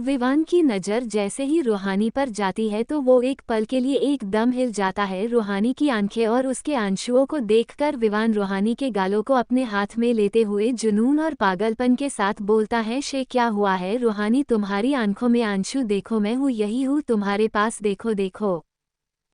विवान की नज़र जैसे ही रूहानी पर जाती है तो वो एक पल के लिए एकदम हिल जाता है। रूहानी की आंखें और उसके आंसुओं को देखकर विवान रूहानी के गालों को अपने हाथ में लेते हुए जुनून और पागलपन के साथ बोलता है, शे क्या हुआ है रूहानी, तुम्हारी आंखों में आंसू देखो, मैं हूँ यही हूँ तुम्हारे पास, देखो देखो।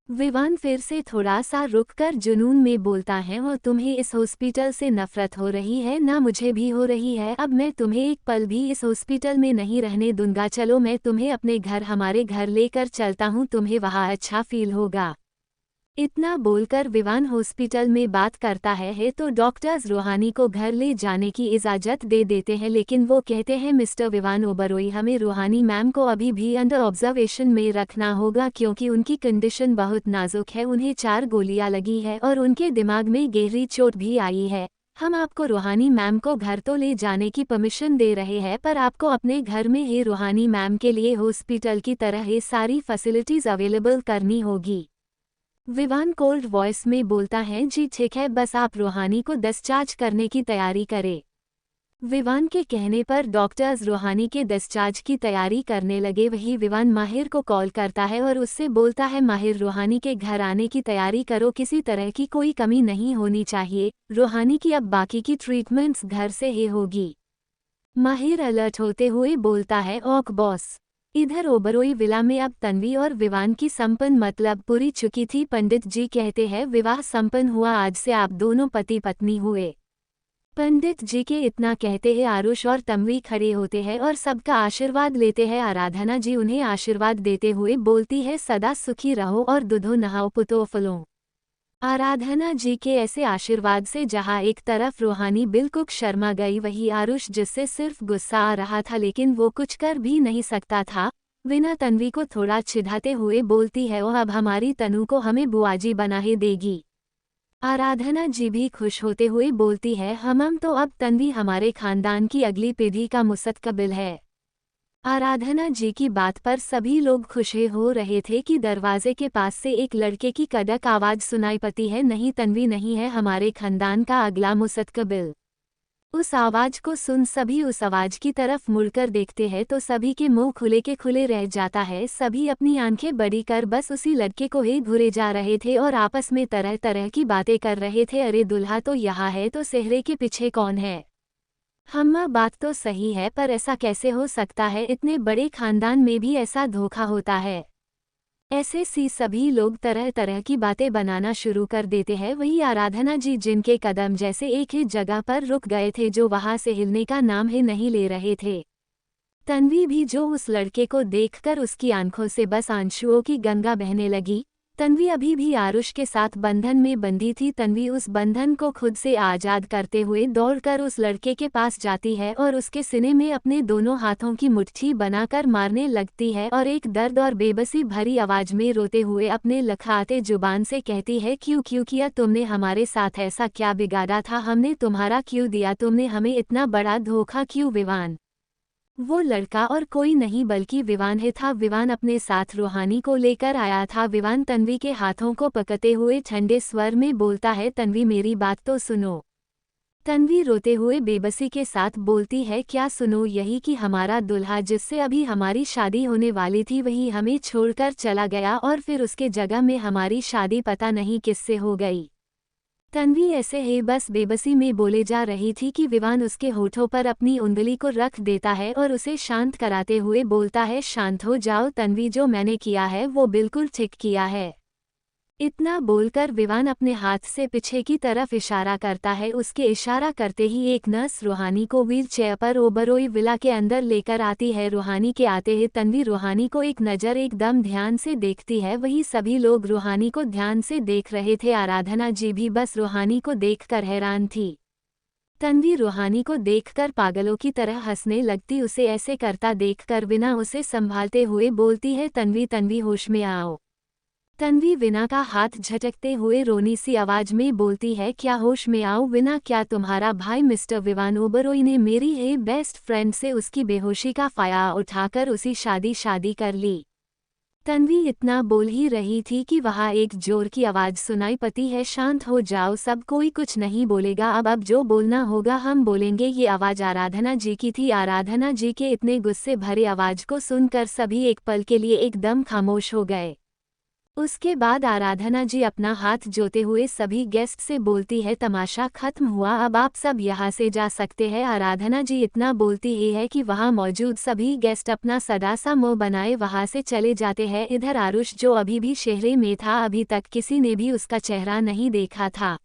विवान फिर से थोड़ा सा रुककर जुनून में बोलता है, और तुम्हें इस हॉस्पिटल से नफरत हो रही है ना, मुझे भी हो रही है। अब मैं तुम्हें एक पल भी इस हॉस्पिटल में नहीं रहने दूंगा, चलो मैं तुम्हें अपने घर, हमारे घर लेकर चलता हूँ, तुम्हें वहाँ अच्छा फील होगा। इतना बोलकर विवान हॉस्पिटल में बात करता है तो डॉक्टर्स रूहानी को घर ले जाने की इजाज़त दे देते हैं, लेकिन वो कहते हैं मिस्टर विवान ओबरोई, हमें रूहानी मैम को अभी भी अंडर ऑब्जर्वेशन में रखना होगा क्योंकि उनकी कंडीशन बहुत नाजुक है, उन्हें 4 गोलियां लगी है और उनके दिमाग में गहरी चोट भी आई है। हम आपको रूहानी मैम को घर तो ले जाने की परमिशन दे रहे हैं, पर आपको अपने घर में ही रूहानी मैम के लिए हॉस्पिटल की तरह ये सारी फैसिलिटीज़ अवेलेबल करनी होगी। विवान कोल्ड वॉइस में बोलता है, जी ठीक है, बस आप रूहानी को डिस्चार्ज करने की तैयारी करें। विवान के कहने पर डॉक्टर्स रूहानी के डिस्चार्ज की तैयारी करने लगे। वही विवान माहिर को कॉल करता है और उससे बोलता है, माहिर रूहानी के घर आने की तैयारी करो, किसी तरह की कोई कमी नहीं होनी चाहिए, रूहानी की अब बाकी की ट्रीटमेंट्स घर से ही होगी। माहिर अलर्ट होते हुए बोलता है, ओक बॉस। इधर ओबरोई विला में अब तन्वी और विवान की संपन्न मतलब पूरी चुकी थी। पंडित जी कहते हैं, विवाह संपन्न हुआ, आज से आप दोनों पति पत्नी हुए। पंडित जी के इतना कहते हैं आरुष और तन्वी खड़े होते हैं और सबका आशीर्वाद लेते हैं। आराधना जी उन्हें आशीर्वाद देते हुए बोलती है, सदा सुखी रहो और दूधो नहाओ पुतो फलो। आराधना जी के ऐसे आशीर्वाद से जहां एक तरफ रूहानी बिल्कुल शर्मा गई, वही आरुष जिससे सिर्फ गुस्सा आ रहा था लेकिन वो कुछ कर भी नहीं सकता था, विना तन्वी को थोड़ा चिढ़ाते हुए बोलती है, ओह अब हमारी तनु को हमें बुआजी बना ही देगी। आराधना जी भी खुश होते हुए बोलती है, हम तो अब तन्वी हमारे खानदान की अगली पीढ़ी का मुस्तकबिल है। आराधना जी की बात पर सभी लोग खुश हो रहे थे कि दरवाजे के पास से एक लड़के की कड़क आवाज सुनाई पड़ती है, नहीं तन्वी नहीं है हमारे खानदान का अगला मुस्तकबिल। उस आवाज को सुन सभी उस आवाज की तरफ मुड़कर देखते हैं तो सभी के मुंह खुले के खुले रह जाता है। सभी अपनी आंखें बड़ी कर बस उसी लड़के को ही घूरे जा रहे थे और आपस में तरह तरह की बातें कर रहे थे। अरे दुल्हा तो यहाँ है, तो सेहरे के पीछे कौन है? हम्मा बात तो सही है, पर ऐसा कैसे हो सकता है, इतने बड़े खानदान में भी ऐसा धोखा होता है। ऐसे सी सभी लोग तरह तरह की बातें बनाना शुरू कर देते हैं। वही आराधना जी जिनके कदम जैसे एक ही जगह पर रुक गए थे, जो वहां से हिलने का नाम ही नहीं ले रहे थे। तन्वी भी जो उस लड़के को देखकर उसकी आंखों से बस आंसुओं की गंगा बहने लगी। तन्वी अभी भी आरुष के साथ बंधन में बंधी थी। तन्वी उस बंधन को खुद से आजाद करते हुए दौड़कर उस लड़के के पास जाती है और उसके सीने में अपने दोनों हाथों की मुट्ठी बनाकर मारने लगती है और एक दर्द और बेबसी भरी आवाज में रोते हुए अपने लखआते जुबान से कहती है, क्यों क्यों किया तुमने हमारे साथ, ऐसा क्या बिगाड़ा था हमने तुम्हारा, क्यों दिया तुमने हमें इतना बड़ा धोखा, क्यों? विवान वो लड़का और कोई नहीं बल्कि विवान ही था। विवान अपने साथ रूहानी को लेकर आया था। विवान तन्वी के हाथों को पकड़ते हुए ठंडे स्वर में बोलता है, तन्वी मेरी बात तो सुनो। तन्वी रोते हुए बेबसी के साथ बोलती है, क्या सुनो? यही कि हमारा दुल्हा जिससे अभी हमारी शादी होने वाली थी वही हमें छोड़कर चला गया और फिर उसके जगह में हमारी शादी पता नहीं किससे हो गई। तन्वी ऐसे ही बस बेबसी में बोले जा रही थी कि विवान उसके होठों पर अपनी उंगली को रख देता है और उसे शांत कराते हुए बोलता है, शांत हो जाओ तन्वी, जो मैंने किया है वो बिल्कुल ठीक किया है। इतना बोलकर विवान अपने हाथ से पीछे की तरफ इशारा करता है। उसके इशारा करते ही एक नर्स रूहानी को व्हील चेयर पर ओबरोई विला के अंदर लेकर आती है। रूहानी के आते ही तन्वी रूहानी को एक नज़र एकदम ध्यान से देखती है। वही सभी लोग रूहानी को ध्यान से देख रहे थे। आराधना जी भी बस रूहानी को देखकर हैरान थी। तन्वी रूहानी को देखकर पागलों की तरह हंसने लगती। उसे ऐसे करता देखकर विना उसे संभालते हुए बोलती है, तन्वी तन्वी होश में आओ। तन्वी विना का हाथ झटकते हुए रोनी सी आवाज में बोलती है, क्या होश में आओ विना? क्या तुम्हारा भाई मिस्टर विवान ओबरोई ने मेरी ही बेस्ट फ्रेंड से उसकी बेहोशी का फायदा उठाकर उसी शादी कर ली? तन्वी इतना बोल ही रही थी कि वहाँ एक जोर की आवाज सुनाई पड़ती है, शांत हो जाओ सब, कोई कुछ नहीं बोलेगा, अब जो बोलना होगा हम बोलेंगे। ये आवाज आराधना जी की थी। आराधना जी के इतने गुस्से भरे आवाज को सुनकर सभी एक पल के लिए एकदम खामोश हो गए। उसके बाद आराधना जी अपना हाथ जोते हुए सभी गेस्ट से बोलती है, तमाशा खत्म हुआ, अब आप सब यहाँ से जा सकते हैं। आराधना जी इतना बोलती ही है कि वहाँ मौजूद सभी गेस्ट अपना सदा सा मुंह बनाए वहाँ से चले जाते हैं। इधर आरुष जो अभी भी शहरे में था, अभी तक किसी ने भी उसका चेहरा नहीं देखा था।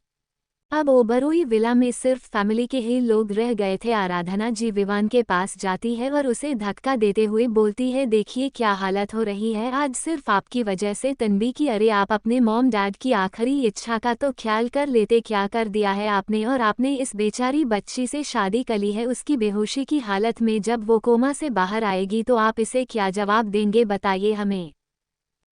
अब ओबरोई विला में सिर्फ फैमिली के ही लोग रह गए थे। आराधना जी विवान के पास जाती है और उसे धक्का देते हुए बोलती है, देखिए क्या हालत हो रही है आज सिर्फ आपकी वजह से। तन्वी की, अरे आप अपने मॉम डैड की आखिरी इच्छा का तो ख्याल कर लेते, क्या कर दिया है आपने। और आपने इस बेचारी बच्ची से शादी करी है, उसकी बेहोशी की हालत में जब वो कोमा से बाहर आएगी तो आप इसे क्या जवाब देंगे, बताइए हमें।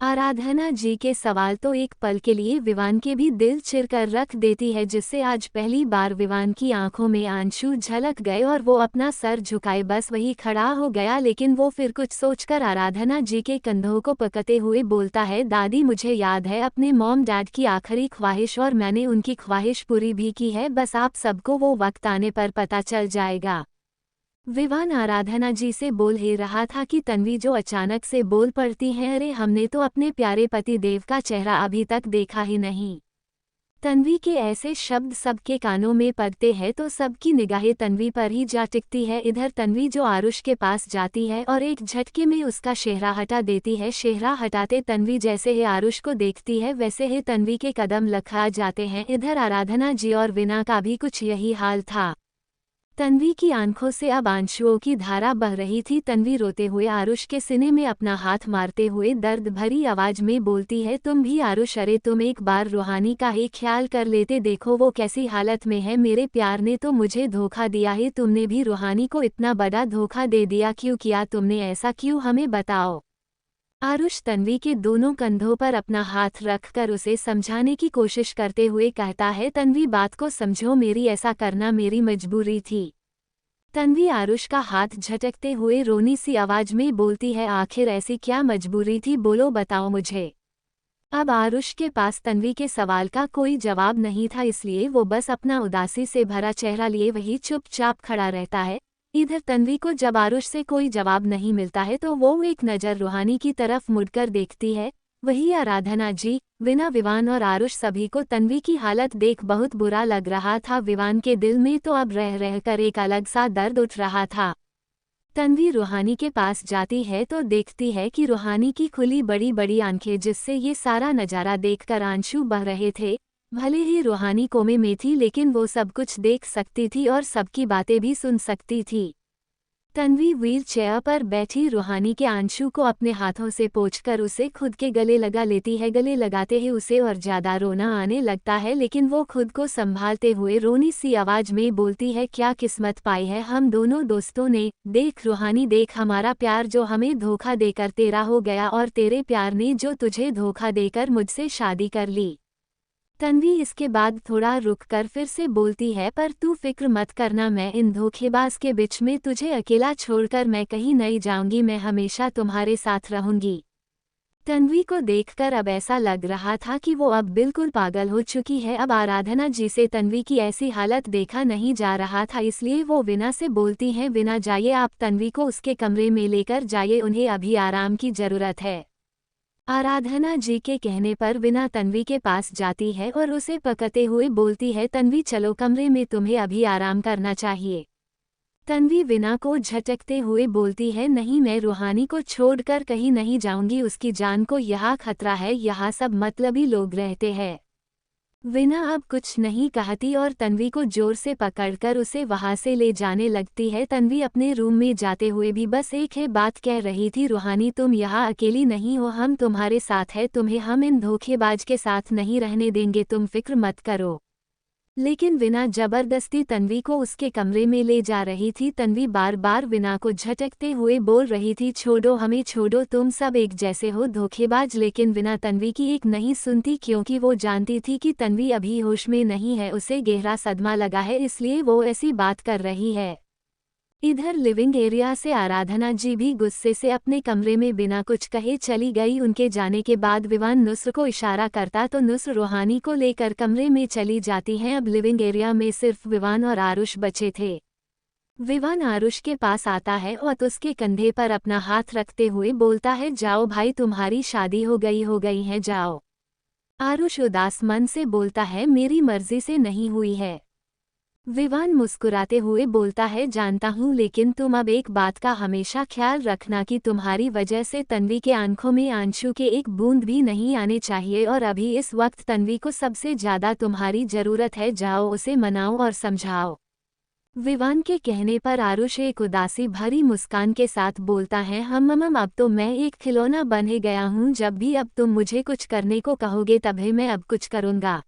आराधना जी के सवाल तो एक पल के लिए विवान के भी दिल चिरकर रख देती है, जिससे आज पहली बार विवान की आंखों में आंसू झलक गए और वो अपना सर झुकाए बस वही खड़ा हो गया। लेकिन वो फिर कुछ सोचकर आराधना जी के कंधों को पकड़ते हुए बोलता है, दादी मुझे याद है अपने मॉम डैड की आखिरी ख्वाहिश और मैंने उनकी ख्वाहिश पूरी भी की है, बस आप सबको वो वक्त आने पर पता चल जाएगा। विवान आराधना जी से बोल ही रहा था कि तन्वी जो अचानक से बोल पड़ती है, अरे हमने तो अपने प्यारे पति देव का चेहरा अभी तक देखा ही नहीं। तन्वी के ऐसे शब्द सबके कानों में पड़ते हैं तो सबकी निगाहें तन्वी पर ही जा टिकती है। इधर तन्वी जो आरुष के पास जाती है और एक झटके में उसका चेहरा हटा देती है। चेहरा हटाते तन्वी जैसे ही आरुष को देखती है वैसे ही तन्वी के कदम लखा जाते हैं। इधर आराधना जी और विना का भी कुछ यही हाल था। तन्वी की आंखों से अब आंसुओं की धारा बह रही थी। तन्वी रोते हुए आरुष के सीने में अपना हाथ मारते हुए दर्द भरी आवाज में बोलती है, तुम भी आरुष, अरे तुम एक बार रूहानी का ही ख्याल कर लेते, देखो वो कैसी हालत में है। मेरे प्यार ने तो मुझे धोखा दिया है, तुमने भी रूहानी को इतना बड़ा धोखा दे दिया, क्यों किया तुमने ऐसा, क्यों, हमें बताओ। आरुष तन्वी के दोनों कंधों पर अपना हाथ रखकर उसे समझाने की कोशिश करते हुए कहता है, तन्वी बात को समझो, मेरी ऐसा करना मेरी मजबूरी थी। तन्वी आरुष का हाथ झटकते हुए रोनी सी आवाज में बोलती है, आखिर ऐसी क्या मजबूरी थी, बोलो बताओ मुझे। अब आरुष के पास तन्वी के सवाल का कोई जवाब नहीं था, इसलिए वो बस अपना उदासी से भरा चेहरा लिए वही चुपचाप खड़ा रहता है। इधर तन्वी को जब आरुष से कोई जवाब नहीं मिलता है तो वो एक नज़र रूहानी की तरफ मुड़कर देखती है। वही आराधना जी, विना, विवान और आरुष सभी को तन्वी की हालत देख बहुत बुरा लग रहा था। विवान के दिल में तो अब रह रहकर एक अलग सा दर्द उठ रहा था। तन्वी रूहानी के पास जाती है तो देखती है कि रूहानी की खुली बड़ी बड़ी आंखें, जिससे ये सारा नज़ारा देखकर आंसू बह रहे थे। भले ही रूहानी कोमे में थी लेकिन वो सब कुछ देख सकती थी और सबकी बातें भी सुन सकती थी। तन्वी व्हील चेयर पर बैठी रूहानी के आंसू को अपने हाथों से पोंछकर उसे खुद के गले लगा लेती है। गले लगाते ही उसे और ज्यादा रोना आने लगता है, लेकिन वो खुद को संभालते हुए रोनी सी आवाज में बोलती है, क्या किस्मत पाई है हम दोनों दोस्तों ने। देख रूहानी देख, हमारा प्यार जो हमें धोखा देकर तेरा हो गया और तेरे प्यार ने जो तुझे धोखा देकर मुझसे शादी कर ली। तन्वी इसके बाद थोड़ा रुककर फिर से बोलती है, पर तू फिक्र मत करना, मैं इन धोखेबाज के बीच में तुझे अकेला छोड़कर मैं कहीं नहीं जाऊंगी, मैं हमेशा तुम्हारे साथ रहूंगी। तन्वी को देखकर अब ऐसा लग रहा था कि वो अब बिल्कुल पागल हो चुकी है। अब आराधना जी से तन्वी की ऐसी हालत देखा नहीं जा रहा था, इसलिए वो विना से बोलती हैं, विना जाइए, आप तन्वी को उसके कमरे में लेकर जाइए, उन्हें अभी आराम की जरूरत है। आराधना जी के कहने पर विना तन्वी के पास जाती है और उसे पकड़ते हुए बोलती है, तन्वी चलो कमरे में, तुम्हें अभी आराम करना चाहिए। तन्वी विना को झटकते हुए बोलती है, नहीं, मैं रूहानी को छोड़कर कहीं नहीं जाऊंगी, उसकी जान को यहाँ खतरा है, यहाँ सब मतलबी लोग रहते हैं। विना अब कुछ नहीं कहती और तन्वी को जोर से पकड़कर उसे वहां से ले जाने लगती है। तन्वी अपने रूम में जाते हुए भी बस एक ही बात कह रही थी, रूहानी तुम यहाँ अकेली नहीं हो, हम तुम्हारे साथ हैं, तुम्हें हम इन धोखेबाज के साथ नहीं रहने देंगे, तुम फिक्र मत करो। लेकिन विना जबरदस्ती तन्वी को उसके कमरे में ले जा रही थी। तन्वी बार बार विना को झटकते हुए बोल रही थी, छोड़ो हमें, छोड़ो, तुम सब एक जैसे हो, धोखेबाज। लेकिन विना तन्वी की एक नहीं सुनती, क्योंकि वो जानती थी कि तन्वी अभी होश में नहीं है, उसे गहरा सदमा लगा है, इसलिए वो ऐसी बात कर रही है। इधर लिविंग एरिया से आराधना जी भी गुस्से से अपने कमरे में बिना कुछ कहे चली गई। उनके जाने के बाद विवान नुस्र को इशारा करता तो नुस्र रूहानी को लेकर कमरे में चली जाती हैं। अब लिविंग एरिया में सिर्फ विवान और आरुष बचे थे। विवान आरुष के पास आता है और उसके कंधे पर अपना हाथ रखते हुए बोलता है, जाओ भाई, तुम्हारी शादी हो गई है, जाओ। आरुष उदास मन से बोलता है, मेरी मर्जी से नहीं हुई है। विवान मुस्कुराते हुए बोलता है, जानता हूँ, लेकिन तुम अब एक बात का हमेशा ख्याल रखना कि तुम्हारी वजह से तन्वी के आंखों में आंसू के एक बूंद भी नहीं आने चाहिए और अभी इस वक्त तन्वी को सबसे ज्यादा तुम्हारी जरूरत है। जाओ, उसे मनाओ और समझाओ। विवान के कहने पर आरुष एक उदासी भरी मुस्कान के साथ बोलता है, अब तो मैं एक खिलौना बन ही गया हूँ। जब भी अब तुम मुझे कुछ करने को कहोगे तभी मैं अब कुछ करूँगा।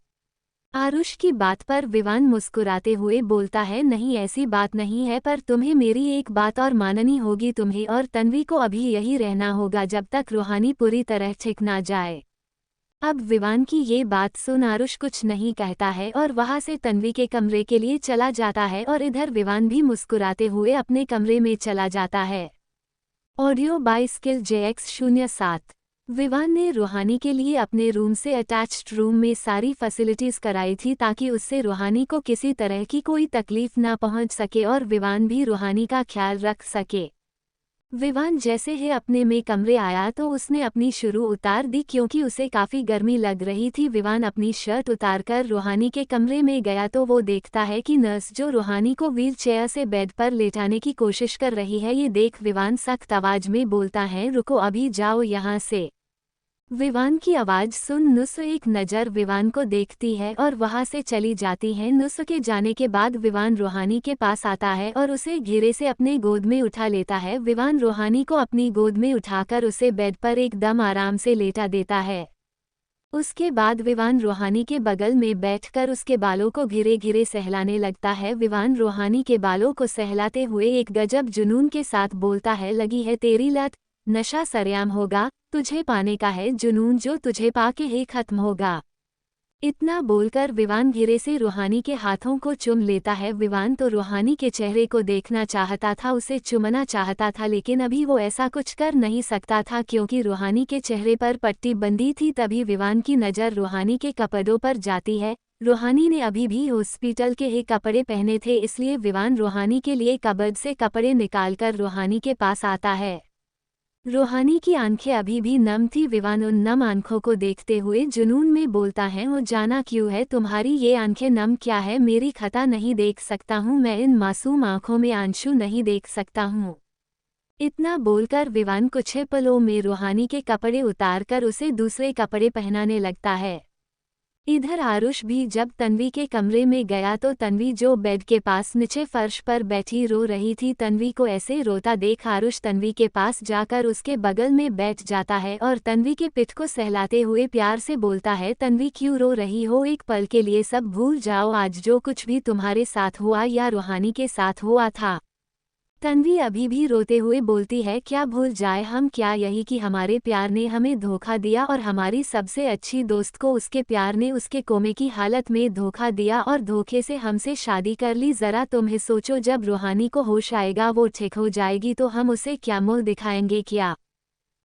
आरुष की बात पर विवान मुस्कुराते हुए बोलता है, नहीं, ऐसी बात नहीं है, पर तुम्हें मेरी एक बात और माननी होगी। तुम्हें और तन्वी को अभी यही रहना होगा जब तक रूहानी पूरी तरह ठीक ना जाए। अब विवान की ये बात सुन आरुष कुछ नहीं कहता है और वहां से तन्वी के कमरे के लिए चला जाता है और इधर विवान भी मुस्कुराते हुए अपने कमरे में चला जाता है। Audio bye skill JX07। Vivaan ने रूहानी के लिए अपने रूम से अटैच्ड रूम में सारी फैसिलिटीज कराई थी ताकि उससे रूहानी को किसी तरह की कोई तकलीफ ना पहुंच सके और विवान भी रूहानी का ख्याल रख सके। विवान जैसे ही अपने में कमरे आया तो उसने अपनी शुरू उतार दी क्योंकि उसे काफ़ी गर्मी लग रही थी। विवान अपनी शर्ट उतारकर रूहानी के कमरे में गया तो वो देखता है कि नर्स जो रूहानी को व्हील चेयर से बेड पर लेटाने की कोशिश कर रही है। ये देख विवान सख्त आवाज में बोलता है, रुको, अभी जाओ यहाँ से। विवान की आवाज सुन नुस्र एक नज़र विवान को देखती है और वहां से चली जाती है। नुस्र के जाने के बाद विवान रूहानी के पास आता है और उसे घेरे से अपने गोद में उठा लेता है। विवान रूहानी को अपनी गोद में उठाकर उसे बेड पर एकदम आराम से लेटा देता है। उसके बाद विवान रूहानी के बगल में बैठकर उसके बालों को घिरे घिरे सहलाने लगता है। विवान रूहानी के बालों को सहलाते हुए एक गजब जुनून के साथ बोलता है, लगी है तेरी लत, नशा सरेआम होगा, तुझे पाने का है जुनून, जो तुझे पाके ही खत्म होगा। इतना बोलकर विवान घिरे से रूहानी के हाथों को चुम लेता है। विवान तो रूहानी के चेहरे को देखना चाहता था, उसे चुमना चाहता था, लेकिन अभी वो ऐसा कुछ कर नहीं सकता था क्योंकि रूहानी के चेहरे पर पट्टी बंधी थी। तभी विवान की नज़र रूहानी के कपड़ों पर जाती है। रूहानी ने अभी भी हॉस्पिटल के ही कपड़े पहने थे, इसलिए विवान रूहानी के लिए कबर्ड से कपड़े निकालकर रूहानी के पास आता है। रूहानी की आंखें अभी भी नम थी। विवान उन नम आंखों को देखते हुए जुनून में बोलता है, वो जाना क्यों है तुम्हारी ये आंखें नम, क्या है? मेरी खता नहीं देख सकता हूँ मैं, इन मासूम आंखों में आंसू नहीं देख सकता हूँ। इतना बोलकर विवान कुछ ही पलों में रूहानी के कपड़े उतारकर उसे दूसरे कपड़े पहनाने लगता है। इधर आरुष भी जब तन्वी के कमरे में गया तो तन्वी जो बेड के पास नीचे फर्श पर बैठी रो रही थी। तन्वी को ऐसे रोता देख आरुष तन्वी के पास जाकर उसके बगल में बैठ जाता है और तन्वी के पिठ को सहलाते हुए प्यार से बोलता है, तन्वी क्यों रो रही हो? एक पल के लिए सब भूल जाओ, आज जो कुछ भी तुम्हारे साथ हुआ या रूहानी के साथ हुआ था। तन्वी अभी भी रोते हुए बोलती है, क्या भूल जाए हम? क्या यही कि हमारे प्यार ने हमें धोखा दिया और हमारी सबसे अच्छी दोस्त को उसके प्यार ने उसके कोमे की हालत में धोखा दिया और धोखे से हमसे शादी कर ली। जरा तुम ही सोचो, जब रूहानी को होश आएगा, वो ठीक हो जाएगी तो हम उसे क्या मुंह दिखाएंगे? क्या?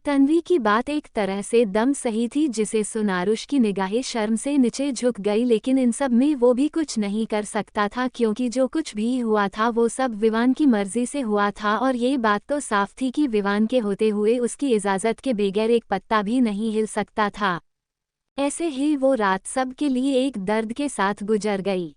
तन्वी की बात एक तरह से दम सही थी, जिसे सुन आरुष की निगाहें शर्म से नीचे झुक गई, लेकिन इन सब में वो भी कुछ नहीं कर सकता था क्योंकि जो कुछ भी हुआ था वो सब विवान की मर्जी से हुआ था और ये बात तो साफ थी कि विवान के होते हुए उसकी इजाज़त के बगैर एक पत्ता भी नहीं हिल सकता था। ऐसे ही वो रात सब के लिए एक दर्द के साथ गुजर गई।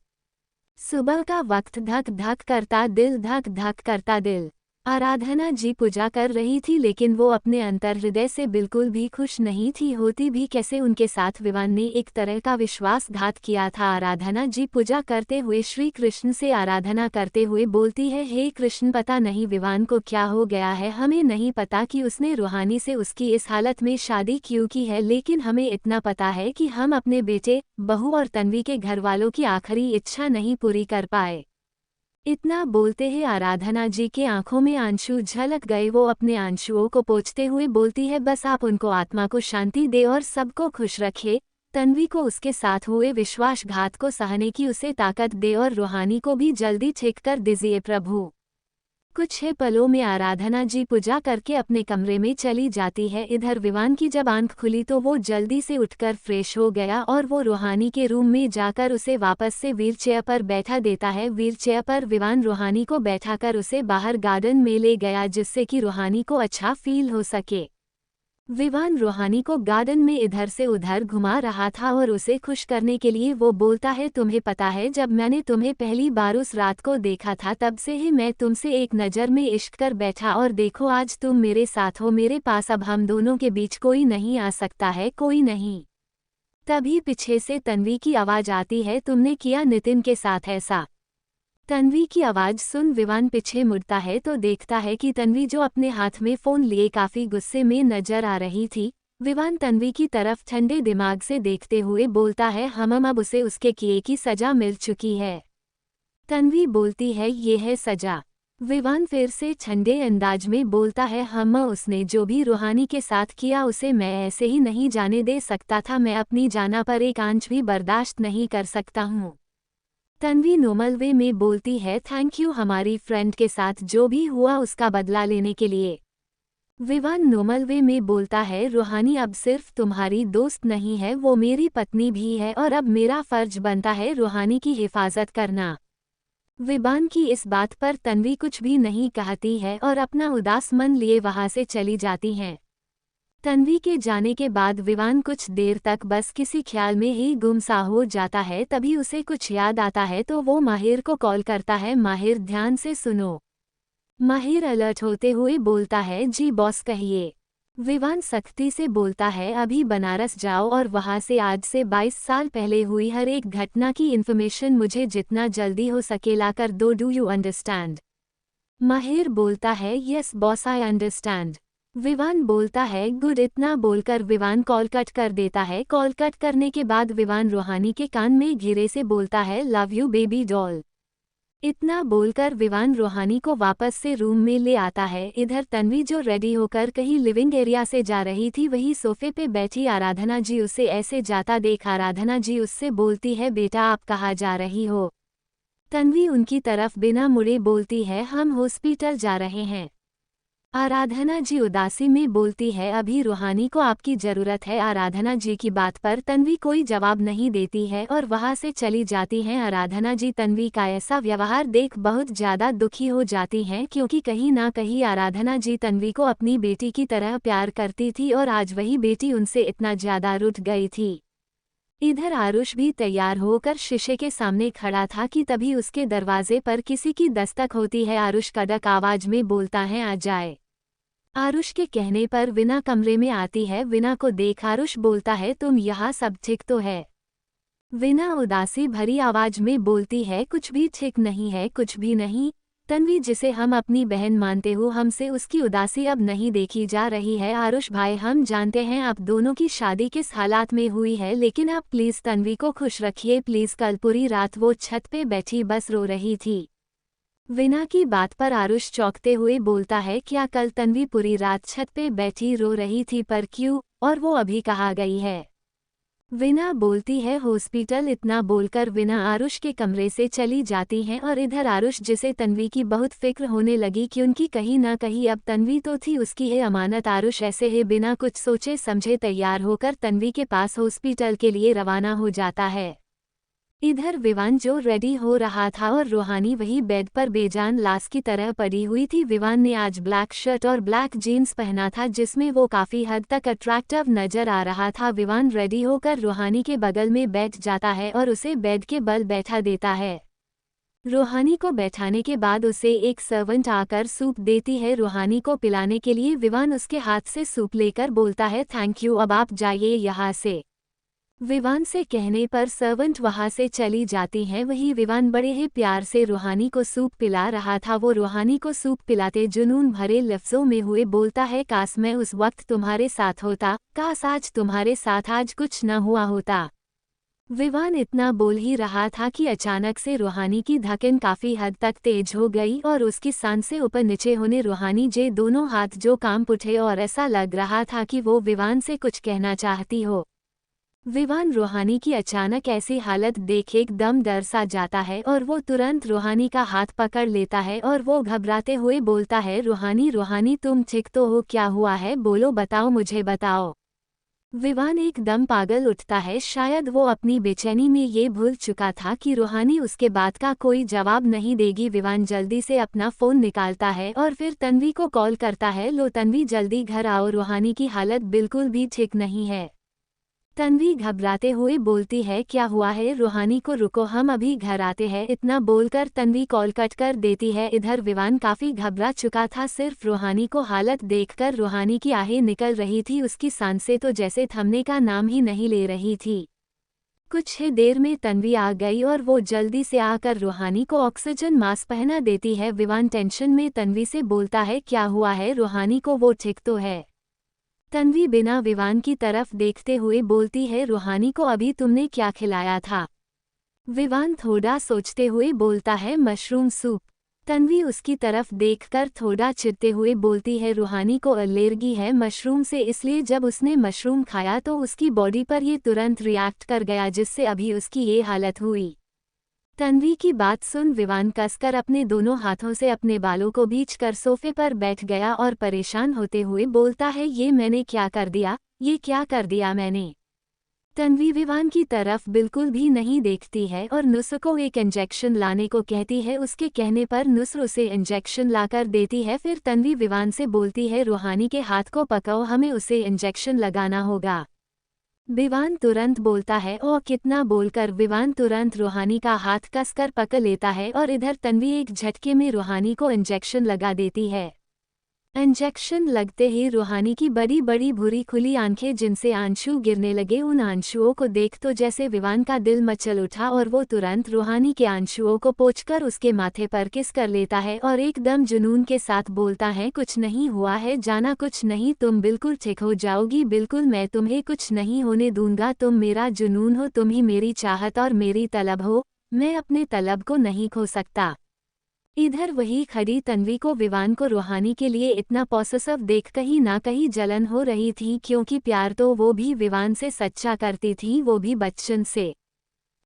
सुबह का वक्त, धक धक करता दिल, धक धक करता दिल। आराधना जी पूजा कर रही थी, लेकिन वो अपने अंतर हृदय से बिल्कुल भी खुश नहीं थी। होती भी कैसे उनके साथ विवान ने एक तरह का विश्वासघात किया था। आराधना जी पूजा करते हुए श्री कृष्ण से आराधना करते हुए बोलती है, हे कृष्ण, पता नहीं विवान को क्या हो गया है। हमें नहीं पता कि उसने रूहानी से उसकी इस हालत में शादी क्यों की है, लेकिन हमें इतना पता है कि हम अपने बेटे, बहू और तन्वी के घर वालों की आखिरी इच्छा नहीं पूरी कर पाए। इतना बोलते ही आराधना जी के आंखों में आंसू झलक गए। वो अपने आंसुओं को पोंछते हुए बोलती है, बस आप उनको आत्मा को शांति दे और सबको खुश रखे। तन्वी को उसके साथ हुए विश्वासघात को सहने की उसे ताकत दे और रूहानी को भी जल्दी ठीक कर दीजिए प्रभु। कुछ ही पलों में आराधना जी पूजा करके अपने कमरे में चली जाती है। इधर विवान की जब आंख खुली तो वो जल्दी से उठकर फ्रेश हो गया और वो रूहानी के रूम में जाकर उसे वापस से व्हीलचेयर पर बैठा देता है। व्हीलचेयर पर विवान रूहानी को बैठाकर उसे बाहर गार्डन में ले गया जिससे कि रूहानी को अच्छा फील हो सके। विवान रूहानी को गार्डन में इधर से उधर घुमा रहा था और उसे खुश करने के लिए वो बोलता है, तुम्हें पता है जब मैंने तुम्हें पहली बार उस रात को देखा था तब से ही मैं तुमसे एक नज़र में इश्क कर बैठा और देखो आज तुम मेरे साथ हो मेरे पास, अब हम दोनों के बीच कोई नहीं आ सकता है, कोई नहीं। तभी पीछे से तन्वी की आवाज़ आती है, तुमने किया नितिन के साथ ऐसा। तन्वी की आवाज़ सुन विवान पीछे मुड़ता है तो देखता है कि तन्वी जो अपने हाथ में फ़ोन लिए काफ़ी गुस्से में नजर आ रही थी। विवान तन्वी की तरफ ठंडे दिमाग से देखते हुए बोलता है, हम अब उसे उसके किए की सज़ा मिल चुकी है। तन्वी बोलती है, ये है सज़ा। विवान फिर से ठंडे अंदाज में बोलता है, उसने जो भी रूहानी के साथ किया उसे मैं ऐसे ही नहीं जाने दे सकता था, मैं अपनी जान पर एक आंच भी बर्दाश्त नहीं कर सकता हूँ। तन्वी नॉर्मल वे में बोलती है, थैंक यू हमारी फ्रेंड के साथ जो भी हुआ उसका बदला लेने के लिए। विवान नॉर्मल वे में बोलता है, रूहानी अब सिर्फ तुम्हारी दोस्त नहीं है, वो मेरी पत्नी भी है और अब मेरा फर्ज बनता है रूहानी की हिफाजत करना। विवान की इस बात पर तन्वी कुछ भी नहीं कहती है और अपना उदास मन लिए वहां से चली जाती हैं। तन्वी के जाने के बाद विवान कुछ देर तक बस किसी ख्याल में ही गुमसा हो जाता है। तभी उसे कुछ याद आता है तो वो माहिर को कॉल करता है। माहिर, ध्यान से सुनो। माहिर अलर्ट होते हुए बोलता है, जी बॉस कहिए। विवान सख्ती से बोलता है, अभी बनारस जाओ और वहां से आज से 22 साल पहले हुई हर एक घटना की इन्फॉर्मेशन मुझे जितना जल्दी हो सके लाकर दो, डू यू अंडरस्टैंड। माहिर बोलता है, yes boss I understand. Vivaan बोलता है, गुड। इतना बोलकर विवान कॉल कट कर देता है। कॉल कट करने के बाद विवान रूहानी के कान में धीरे से बोलता है, लव यू बेबी डॉल। इतना बोलकर विवान रूहानी को वापस से रूम में ले आता है। इधर तन्वी जो रेडी होकर कहीं लिविंग एरिया से जा रही थी वही सोफे पे बैठी आराधना जी उसे ऐसे जाता देख आराधना जी उससे बोलती है, बेटा आप कहाँ जा रही हो। तन्वी उनकी तरफ बिना मुड़े बोलती है, हम हॉस्पिटल जा रहे हैं। आराधना जी उदासी में बोलती है, अभी रूहानी को आपकी ज़रूरत है। आराधना जी की बात पर तन्वी कोई जवाब नहीं देती है और वहां से चली जाती हैं। आराधना जी तन्वी का ऐसा व्यवहार देख बहुत ज़्यादा दुखी हो जाती हैं क्योंकि कहीं ना कहीं आराधना जी तन्वी को अपनी बेटी की तरह प्यार करती थी और आज वही बेटी उनसे इतना ज़्यादा रूठ गई थी। इधर आरुष भी तैयार होकर शीशे के सामने खड़ा था कि तभी उसके दरवाजे पर किसी की दस्तक होती है। आरुष कड़क आवाज में बोलता है, आ जाए। आरुष के कहने पर विना कमरे में आती है। विना को देख आरुष बोलता है, तुम यहाँ, सब ठीक तो है। विना उदासी भरी आवाज में बोलती है, कुछ भी ठीक नहीं है, कुछ भी नहीं। तन्वी जिसे हम अपनी बहन मानते हो, हमसे उसकी उदासी अब नहीं देखी जा रही है। आरुष भाई, हम जानते हैं आप दोनों की शादी किस हालात में हुई है, लेकिन आप प्लीज तन्वी को खुश रखिए प्लीज। कल पूरी रात वो छत पे बैठी बस रो रही थी। विना की बात पर आरुष चौंकते हुए बोलता है, क्या कल तन्वी पूरी रात छत पे बैठी रो रही थी, पर क्यों, और वो अभी कहाँ गई है। विना बोलती है, हॉस्पिटल। इतना बोलकर विना आरुष के कमरे से चली जाती हैं और इधर आरुष जिसे तन्वी की बहुत फिक्र होने लगी कि उनकी कहीं ना कहीं अब तन्वी तो थी उसकी है अमानत। आरुष ऐसे ही बिना कुछ सोचे समझे तैयार होकर तन्वी के पास हॉस्पिटल के लिए रवाना हो जाता है। इधर विवान जो रेडी हो रहा था और रूहानी वही बेड पर बेजान लाश की तरह पड़ी हुई थी। विवान ने आज ब्लैक शर्ट और ब्लैक जीन्स पहना था जिसमें वो काफी हद तक अट्रैक्टिव नजर आ रहा था। विवान रेडी होकर रूहानी के बगल में बैठ जाता है और उसे बेड के बल बैठा देता है। रूहानी को बैठाने के बाद उसे एक सर्वेंट आकर सूप देती है रूहानी को पिलाने के लिए। विवान उसके हाथ से सूप लेकर बोलता है, थैंक यू, अब आप जाइए यहाँ से। विवान से कहने पर सर्वेंट वहां से चली जाती हैं। वही विवान बड़े ही प्यार से रूहानी को सूप पिला रहा था। वो रूहानी को सूप पिलाते जुनून भरे लफ्जों में हुए बोलता है, काश मैं उस वक्त तुम्हारे साथ होता, काश आज तुम्हारे साथ आज कुछ न हुआ होता। विवान इतना बोल ही रहा था कि अचानक से रूहानी की धड़कन काफी हद तक तेज हो गई और उसकी सांसें ऊपर नीचे होने रूहानी जे दोनों हाथ जो कांप उठे और ऐसा लग रहा था कि वो विवान से कुछ कहना चाहती हो। विवान रूहानी की अचानक ऐसी हालत देख एकदम डर सा जाता है और वो तुरंत रूहानी का हाथ पकड़ लेता है और वो घबराते हुए बोलता है, रूहानी रूहानी तुम ठीक तो हो, क्या हुआ है, बोलो, बताओ, मुझे बताओ। विवान एकदम पागल उठता है, शायद वो अपनी बेचैनी में ये भूल चुका था कि रूहानी उसके बात का कोई जवाब नहीं देगी। विवान जल्दी से अपना फ़ोन निकालता है और फिर तन्वी को कॉल करता है, लो तन्वी जल्दी घर आओ, रूहानी की हालत बिल्कुल भी ठीक नहीं है। तन्वी घबराते हुए बोलती है, क्या हुआ है, रूहानी को रुको, हम अभी घर आते हैं। इतना बोलकर तन्वी कॉल कट कर देती है। इधर विवान काफ़ी घबरा चुका था, सिर्फ रूहानी को हालत देखकर रूहानी की आहें निकल रही थी, उसकी सांसें तो जैसे थमने का नाम ही नहीं ले रही थी। कुछ ही देर में तन्वी आ गई और वो जल्दी से आकर रूहानी को ऑक्सीजन मास्क पहना देती है। विवान टेंशन में तन्वी से बोलता है, क्या हुआ है रूहानी को, वो ठीक तो है। तन्वी बिना विवान की तरफ देखते हुए बोलती है, रूहानी को अभी तुमने क्या खिलाया था। विवान थोड़ा सोचते हुए बोलता है, मशरूम सूप। तन्वी उसकी तरफ देखकर थोड़ा चिढ़ते हुए बोलती है, रूहानी को एलर्जी है मशरूम से, इसलिए जब उसने मशरूम खाया तो उसकी बॉडी पर ये तुरंत रिएक्ट कर गया, जिससे अभी उसकी ये हालत हुई। तन्वी की बात सुन विवान कसकर अपने दोनों हाथों से अपने बालों को भींचकर सोफे पर बैठ गया और परेशान होते हुए बोलता है, ये मैंने क्या कर दिया, ये क्या कर दिया मैंने। तन्वी विवान की तरफ बिल्कुल भी नहीं देखती है और नुस्र को एक इंजेक्शन लाने को कहती है। उसके कहने पर नुस्र उसे इंजेक्शन लाकर देती है। फिर तन्वी विवान से बोलती है, रूहानी के हाथ को पकड़ो, हमें उसे इंजेक्शन लगाना होगा। विवान तुरंत बोलता है, ओ कितना, बोलकर विवान तुरंत रूहानी का हाथ कसकर पकड़ लेता है और इधर तन्वी एक झटके में रूहानी को इंजेक्शन लगा देती है। इंजेक्शन लगते ही रूहानी की बड़ी बड़ी भूरी खुली आंखें जिनसे आंसू गिरने लगे, उन आंसुओं को देख तो जैसे विवान का दिल मचल उठा और वो तुरंत रूहानी के आंसुओं को पोंछकर उसके माथे पर किस कर लेता है और एकदम जुनून के साथ बोलता है, कुछ नहीं हुआ है जाना, कुछ नहीं, तुम बिल्कुल ठीक हो जाओगी, बिल्कुल, मैं तुम्हें कुछ नहीं होने दूंगा, तुम मेरा जुनून हो, तुम ही मेरी चाहत और मेरी तलब हो, मैं अपने तलब को नहीं खो सकता। इधर वही खड़ी तन्वी को विवान को रूहानी के लिए इतना पॉसेसिव देख कहीं ना कहीं जलन हो रही थी, क्योंकि प्यार तो वो भी विवान से सच्चा करती थी, वो भी बचपन से।